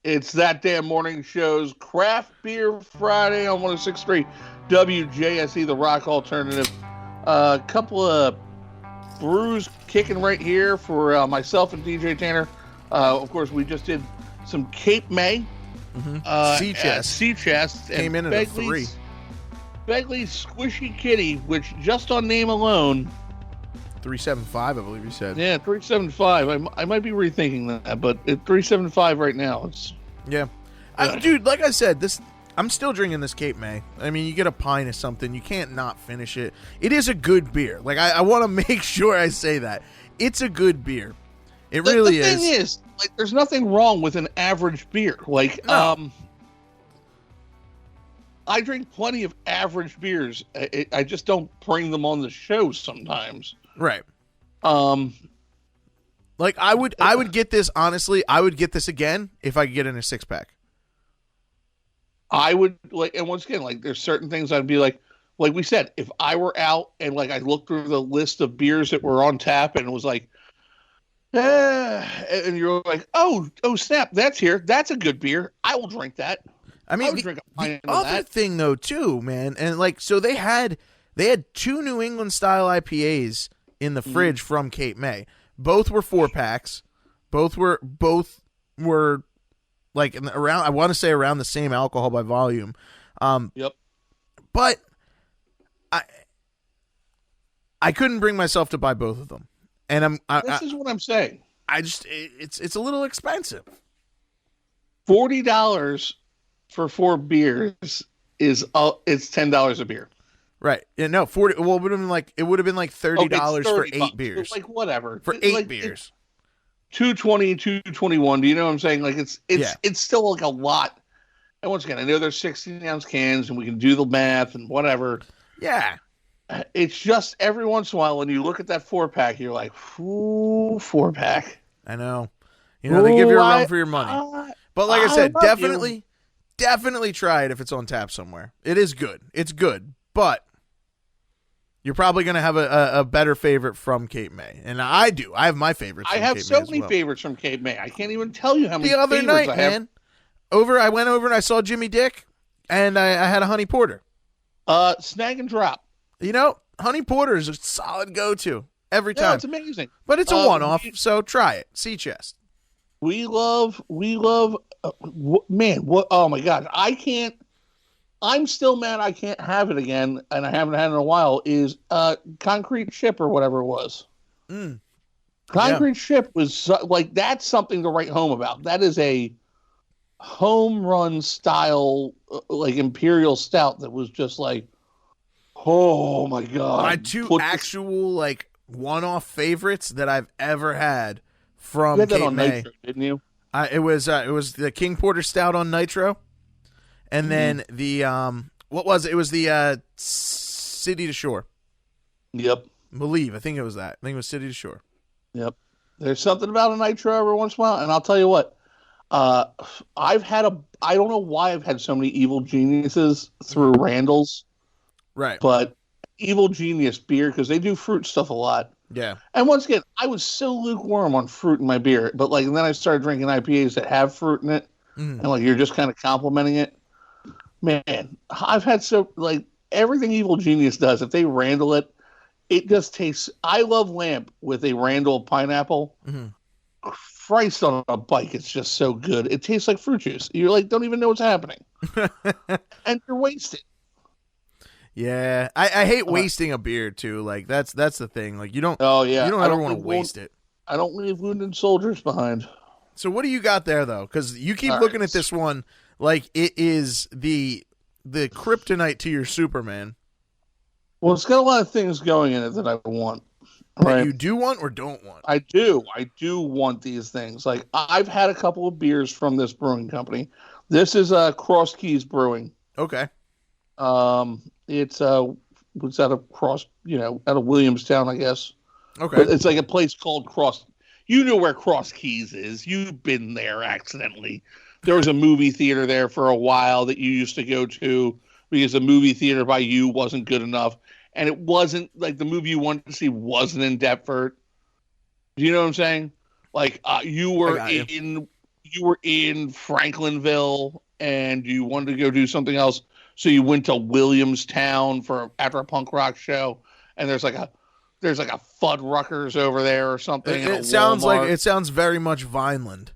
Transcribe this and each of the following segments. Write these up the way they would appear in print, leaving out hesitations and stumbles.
It's That Damn Morning Show's Craft Beer Friday on 106.3 WJSE, the Rock Alternative. A couple of brews kicking right here for myself and DJ Tanner. Of course, we just did some Cape May. Sea chest. Came in at a 3. Fegley's Squishy Kitty, which just on name alone... 375, I believe you said. Yeah, 375. I might be rethinking that, but at 375 right now, it's... Yeah. Dude, like I said, I'm still drinking this Cape May. I mean, you get a pint of something, you can't not finish it. It is a good beer. Like, I want to make sure I say that. It's a good beer. It really is. The thing is, like, there's nothing wrong with an average beer. Like, no. I drink plenty of average beers. I just don't bring them on the show sometimes. Right. Like I would get this, honestly, I would get this again if I could get in a 6-pack. I would, like, and once again, like, there's certain things I'd be like we said, if I were out and like I looked through the list of beers that were on tap and it was like, and you're like, oh snap, that's here. That's a good beer. I will drink that. I mean, the other thing though too, man, and like, so they had 2 New England style IPAs in the fridge from Cape May. Both were 4-packs. Both were like around, I want to say around the same alcohol by volume. Yep. But I couldn't bring myself to buy both of them. And this is what I'm saying. It's a little expensive. $40 for 4 beers is it's $10 a beer. Right. Yeah, no, 40. Well, it would have been like $30 for 8 beers. Like, whatever. For 8 beers. $2.20, $2.21. Do you know what I'm saying? Like, it's still like a lot. And once again, I know there's 16-ounce cans and we can do the math and whatever. Yeah. It's just every once in a while when you look at that 4-pack, you're like, ooh, 4-pack. I know. You know, they give you a run for your money. But like I said, definitely try it if it's on tap somewhere. It is good. It's good. But you're probably going to have a better favorite from Cape May. And I do. I have my favorites from Cape May. I have so many favorites from Cape May. I can't even tell you how many favorites I have. The other night, man, I went over and I saw Jimmy Dick, and I had a honey porter. Snag and drop. You know, honey porter is a solid go-to every time. Yeah, it's amazing. But it's a one-off, so try it. Sea chest. We love, man, what? Oh, my God. I'm still mad I can't have it again, and I haven't had it in a while, is Concrete Ship or whatever it was. Concrete Ship was, like, that's something to write home about. That is a home run style, like, imperial stout that was just like, oh, my God. My 2 actual, like, one-off favorites that I've ever had from Cape May. You had that on Nitro, didn't you? It was the King Porter Stout on Nitro. And then the, what was it? It was the City to Shore. Yep. I think it was that. I think it was City to Shore. Yep. There's something about a Nitro every once in a while. And I'll tell you what, I don't know why I've had so many Evil Geniuses through Randall's. Right. But Evil Genius beer, because they do fruit stuff a lot. Yeah. And once again, I was so lukewarm on fruit in my beer. But like, and then I started drinking IPAs that have fruit in it. And like, you're just kind of complimenting it. Man, I've had everything Evil Genius does, if they Randall it, it just tastes. I love lamp with a Randall pineapple. Christ on a bike, it's just so good. It tastes like fruit juice. You're like, don't even know what's happening. And you're wasted. Yeah. I hate wasting a beer too. Like that's the thing. Like you don't ever want to waste it. I don't leave wounded soldiers behind. So what do you got there though? Because you keep looking at this one like it is the kryptonite to your Superman. Well, it's got a lot of things going in it that I want. Right? That you do want or don't want? I do want these things. Like I've had a couple of beers from this brewing company. This is Keys Brewing. Okay. It's out of out of Williamstown, I guess. Okay. But it's like a place called Cross. You know where Cross Keys is. You've been there accidentally. There was a movie theater there for a while that you used to go to because the movie theater by you wasn't good enough. And it wasn't like the movie you wanted to see wasn't in Deptford. Do you know what I'm saying? Like you you were in Franklinville and you wanted to go do something else, so you went to Williamstown after a punk rock show, and there's like a Fuddruckers over there or something. It sounds very much Vineland.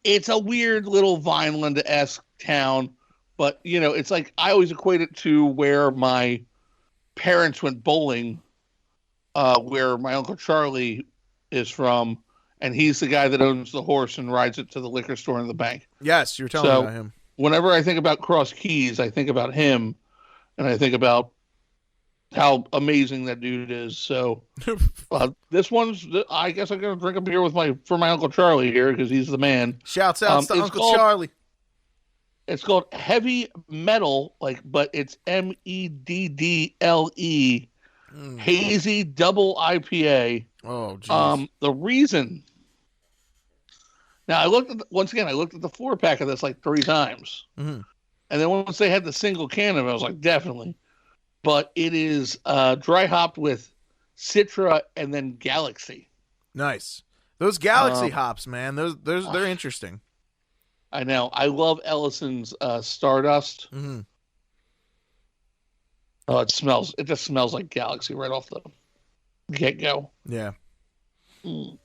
It's a weird little Vineland-esque town, but it's like I always equate it to where my parents went bowling, where my Uncle Charlie is from, and he's the guy that owns the horse and rides it to the liquor store and the bank. Yes, you're telling me about him. Whenever I think about Cross Keys, I think about him, and I think about how amazing that dude is. So this one's, I guess I'm going to drink a beer for my Uncle Charlie here, because he's the man. Shouts out to Uncle Charlie. It's called Heavy Metal, but it's MEDDLE, Hazy Double IPA. Oh, geez. The reason. Now I looked at the 4-pack of this like 3 times, and then once they had the single can of it, I was like, definitely. But it is dry hopped with Citra and then Galaxy. Nice. Those Galaxy hops, man. They're interesting. I know. I love Ellison's Stardust. Mm-hmm. Oh, it just smells like Galaxy right off the get-go. Yeah. Mm.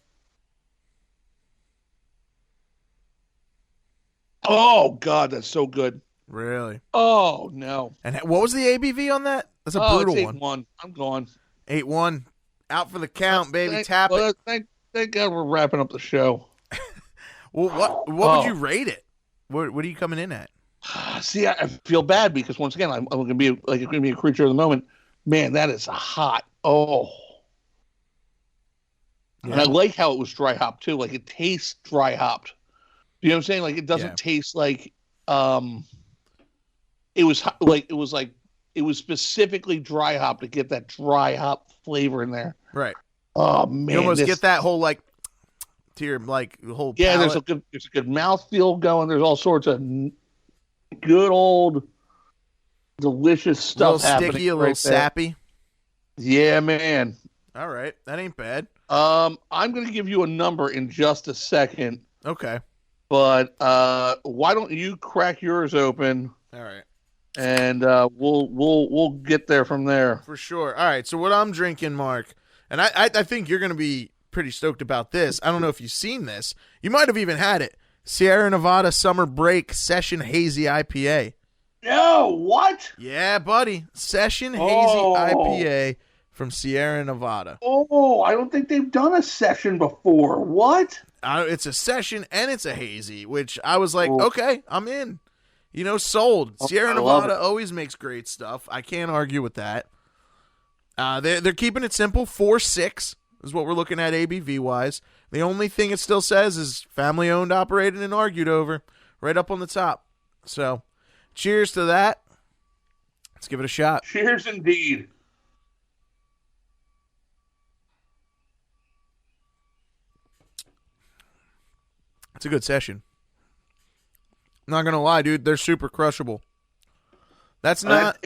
Oh, God, that's so good. Really? Oh, no. And what was the ABV on that? That's a brutal it's one. 8-1. I'm gone. 8-1. Out for the count, baby. Tap it. Thank God we're wrapping up the show. Well, what would you rate it? What are you coming in at? See, I feel bad because once again, I'm going to be a creature of the moment. Man, that is hot. Oh. Yeah. And I like how it was dry hopped too. Like, it tastes dry hopped. You know what I'm saying? Like, it doesn't taste like it was specifically dry hop to get that dry hop flavor in there. Right. Oh man, you almost get that whole to your whole palate. There's a good mouthfeel going. There's all sorts of good old delicious stuff happening. Sticky, a little sappy. Yeah, man. All right, that ain't bad. I'm going to give you a number in just a second. Okay. But why don't you crack yours open? All right. And we'll get there from there. For sure. All right. So what I'm drinking, Mark, and I think you're going to be pretty stoked about this. I don't know if you've seen this. You might have even had it. Sierra Nevada Summer Break Session Hazy IPA. No, what? Yeah, buddy. Session Hazy IPA from Sierra Nevada. Oh, I don't think they've done a session before. What? It's a session and it's a hazy, which I was like, okay, I'm in. Sold. Sierra Nevada always makes great stuff. I can't argue with that. They're keeping it simple. 4.6 is what we're looking at ABV wise. The only thing it still says is family owned, operated, and argued over, right up on the top. So, cheers to that. Let's give it a shot. Cheers indeed. It's a good session. Not gonna lie, dude, they're super crushable. That's not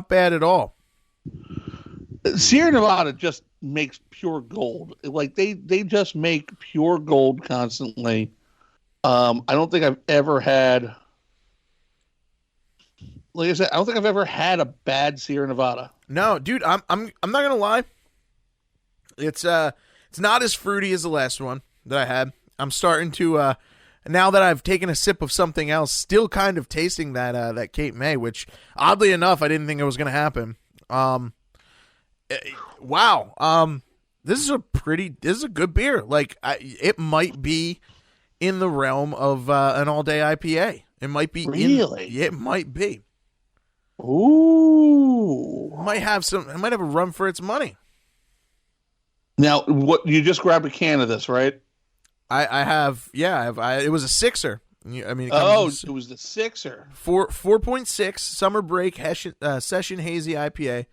bad at all. Sierra Nevada just makes pure gold. Like they just make pure gold constantly. I don't think I've ever had, like I said, I don't think I've ever had a bad Sierra Nevada. No, dude, I'm not gonna lie. It's not as fruity as the last one that I had. I'm starting to now that I've taken a sip of something else, still kind of tasting that Cape May, which oddly enough I didn't think it was going to happen. Wow. This is a good beer. Like it might be in the realm of an all-day IPA. It might be really. It might be. Ooh. It might have a run for its money. Now, what you just grabbed a can of this, right? I have. It was a sixer. I mean, it was the sixer. 4.6 Summer Break Session Hazy IPA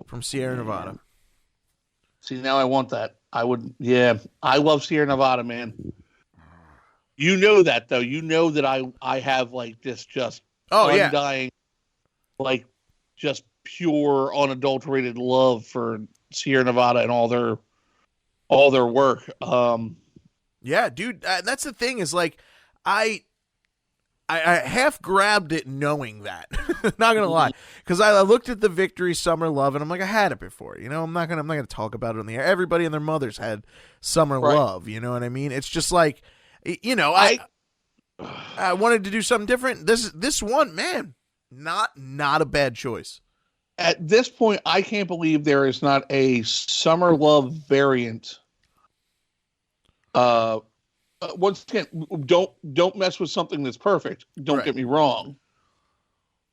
from Sierra Nevada. See, now I want that. I would. Yeah, I love Sierra Nevada, man. You know that though. You know that I have like this just undying, like just pure unadulterated love for Sierra Nevada and all their work. Yeah, dude. That's the thing is like, I half grabbed it knowing that. Not gonna lie, because I looked at the Victory Summer Love and I'm like, I had it before. You know, I'm not gonna talk about it on the air. Everybody and their mothers had Summer Love. You know what I mean? It's just like, you know, I wanted to do something different. This one, man, not a bad choice. At this point, I can't believe there is not a Summer Love variant. Once again, don't mess with something that's perfect. Don't get me wrong.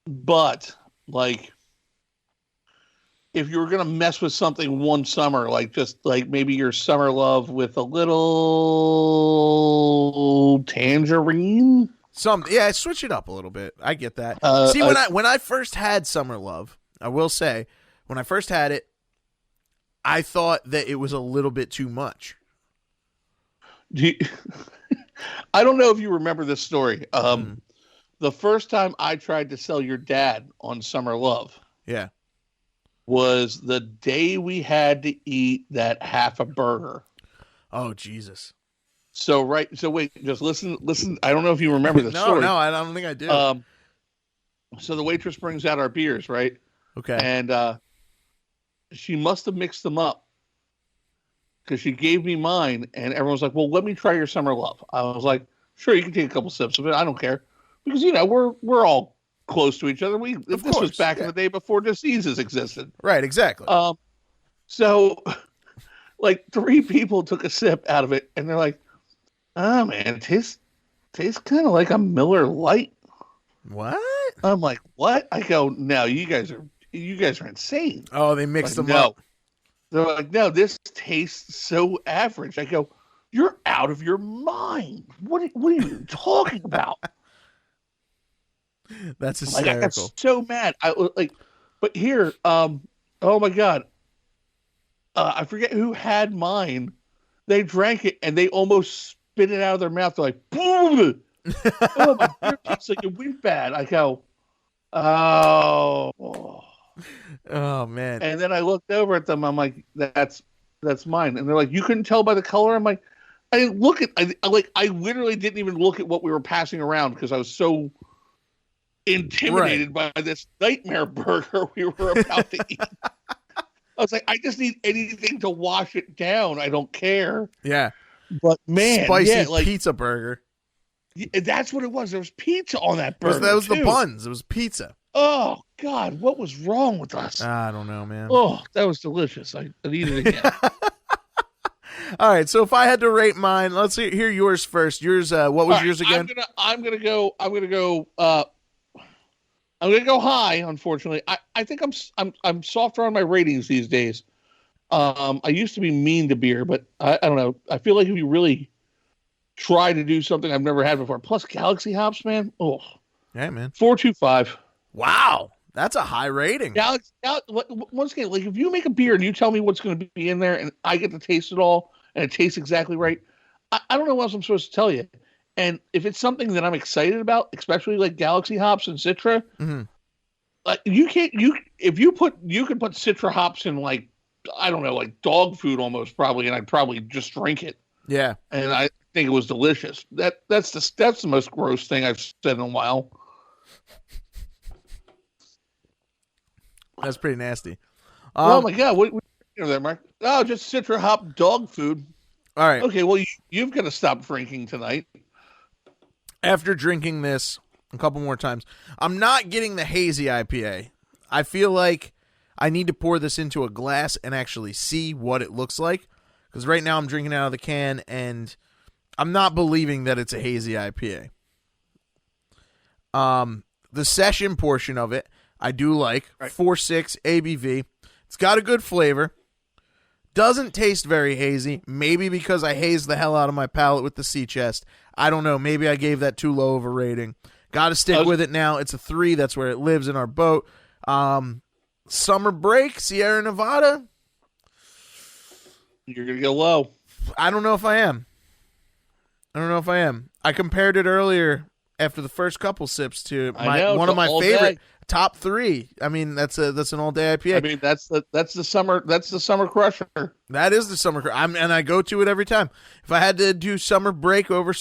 But like, if you were gonna mess with something one summer, like just like maybe your Summer Love with a little tangerine. Switch it up a little bit. I get that. See, when I first had Summer Love, I will say, when I first had it, I thought that it was a little bit too much. I don't know if you remember this story. The first time I tried to sell your dad on Summer Love, was the day we had to eat that half a burger. Oh, Jesus. So wait, just listen. I don't know if you remember this story. No, I don't think I do. So the waitress brings out our beers, right? Okay. And she must have mixed them up, because she gave me mine, and everyone's like, well, let me try your Summer Love. I was like, sure, you can take a couple sips of it. I don't care. Because, you know, we're all close to each other. This was back in the day before diseases existed. Right, exactly. So, like, 3 people took a sip out of it, and they're like, oh, man, it tastes kind of like a Miller Lite. What? I'm like, what? I go, no, you guys are insane. Oh, they mixed them up. They're like, no, this tastes so average. I go, you're out of your mind. What are you talking about? That's hysterical. I got so mad. But here, oh my God. I forget who had mine. They drank it and they almost spit it out of their mouth. They're like, boom! Oh, my beer tastes like it went bad. I go, oh. Oh, man. And then I looked over at them. I'm like, that's mine. And they're like, you couldn't tell by the color? I'm like, I didn't look at, I literally didn't even look at what we were passing around because I was so intimidated by this nightmare burger we were about to eat. I was like, I just need anything to wash it down. I don't care. Yeah. But man, spicy pizza burger. That's what it was. There was pizza on that burger. That was the buns. It was pizza. Oh God, what was wrong with us? I don't know, man. Oh, that was delicious. I need it again. All right, so if I had to rate mine, let's hear yours first. Yours, what was yours again? I'm gonna go high. Unfortunately, I think I'm softer on my ratings these days. I used to be mean to beer, but I don't know. I feel like if you really try to do something I've never had before, plus Galaxy hops, man. Oh, yeah, man. 4.25. Wow, that's a high rating. Galaxy, once again, like if you make a beer and you tell me what's going to be in there, and I get to taste it all, and it tastes exactly right, I don't know what else I'm supposed to tell you. And if it's something that I'm excited about, especially like Galaxy hops and Citra, like you can put Citra hops in like, I don't know, like dog food almost probably, and I'd probably just drink it. Yeah, and I think it was delicious. That's the most gross thing I've said in a while. That's pretty nasty. Oh my God, what are there, Mark? Oh, just Citra hop dog food. All right. Okay, well you've got to stop drinking tonight. After drinking this a couple more times, I'm not getting the hazy IPA. I feel like I need to pour this into a glass and actually see what it looks like. Because right now I'm drinking out of the can and I'm not believing that it's a hazy IPA. The session portion of it, I do like. Right. 4.6 ABV. It's got a good flavor. Doesn't taste very hazy. Maybe because I hazed the hell out of my palate with the sea chest. I don't know. Maybe I gave that too low of a rating. Got to stick with it now. It's a 3. That's where it lives in our boat. Summer break, Sierra Nevada. You're going to go low. I don't know if I am. I compared it earlier after the first couple sips to one of my favorite top 3. I mean, that's an all day IPA. I mean, that's the summer crusher. That is the summer crusher. And I go to it every time. If I had to do summer break over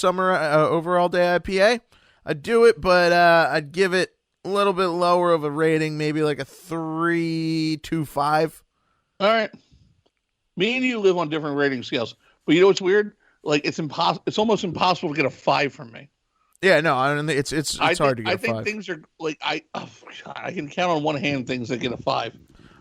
all day IPA, I'd do it, but I'd give it a little bit lower of a rating, maybe like a 3.25. All right. Me and you live on different rating scales, but you know what's weird? Like it's almost impossible to get a 5 from me. Yeah, no, I don't think it's hard to get a 5. I think things are like I can count on one hand things that get a 5.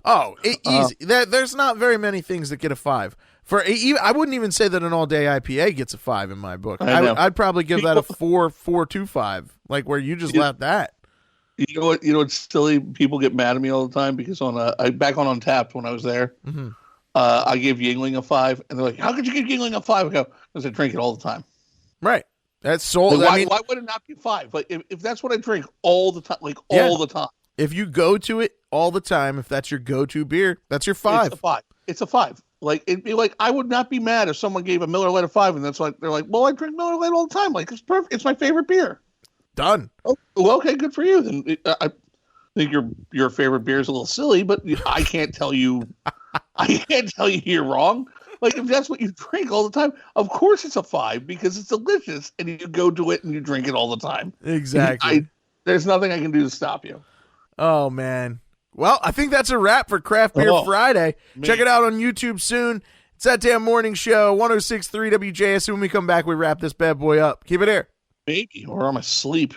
Oh, easy. There's not very many things that get a 5. I wouldn't even say that an all day IPA gets a 5 in my book. I'd probably give that a 4.25, like where you just left that. You know what? It's silly. People get mad at me all the time because back on Untapped when I was there, I gave Yingling a 5, and they're like, "How could you give Yingling a 5?" I go, "Because I drink it all the time." Right. That's so. Like, why would it not be 5? Like if that's what I drink all the time, all the time. If you go to it all the time, if that's your go-to beer, that's your 5. It's a 5. Like it'd be like I would not be mad if someone gave a Miller Lite a 5, and that's like they're like, "Well, I drink Miller Lite all the time. Like it's perfect. It's my favorite beer." Done. Oh, well, okay, good for you. Then I think your favorite beer is a little silly, but I can't tell you. I can't tell you you're wrong. Like if that's what you drink all the time, of course it's a 5 because it's delicious, and you go to it and you drink it all the time. Exactly. There's nothing I can do to stop you. Oh man. Well, I think that's a wrap for Craft Beer Friday. Man. Check it out on YouTube soon. It's That Damn Morning Show, 106.3 WJS. When we come back, we wrap this bad boy up. Keep it here. Maybe, or I'm asleep.